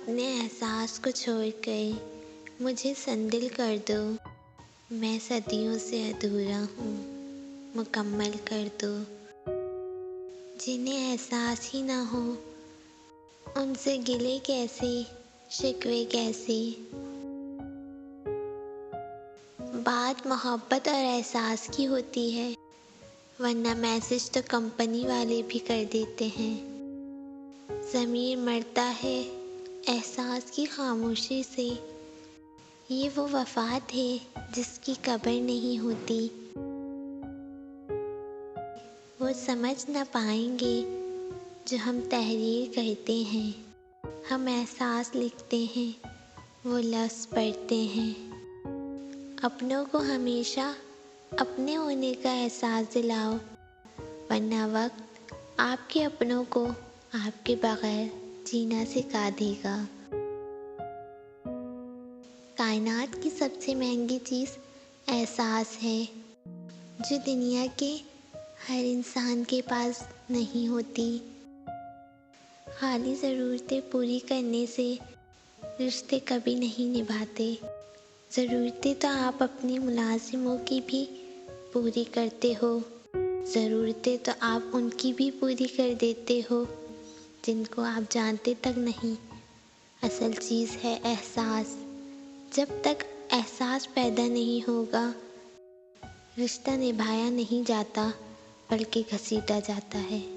अपने एहसास को छोड़कर मुझे संदिल कर दो। मैं सदियों से अधूरा हूँ, मुकम्मल कर दो। जिन्हें एहसास ही ना हो उनसे गिले कैसे, शिकवे कैसे। बात मोहब्बत और एहसास की होती है, वरना मैसेज तो कंपनी वाले भी कर देते हैं। ज़मीर मरता है एहसास की खामोशी से। ये वो वफ़ात है जिसकी कब्र नहीं होती। वो समझ न पाएंगे जो हम तहरीर करते हैं। हम एहसास लिखते हैं, वो लफ्ज़ पढ़ते हैं। अपनों को हमेशा अपने होने का एहसास दिलाओ, वरना वक्त आपके अपनों को आपके बगैर जीना सिखा देगा। कायनात की सबसे महंगी चीज़ एहसास है, जो दुनिया के हर इंसान के पास नहीं होती। खाली ज़रूरतें पूरी करने से रिश्ते कभी नहीं निभाते। ज़रूरतें तो आप अपने मुलाजिमों की भी पूरी करते हो। ज़रूरतें तो आप उनकी भी पूरी कर देते हो जिनको आप जानते तक नहीं। असल चीज़ है एहसास। जब तक एहसास पैदा नहीं होगा, रिश्ता निभाया नहीं जाता बल्कि घसीटा जाता है।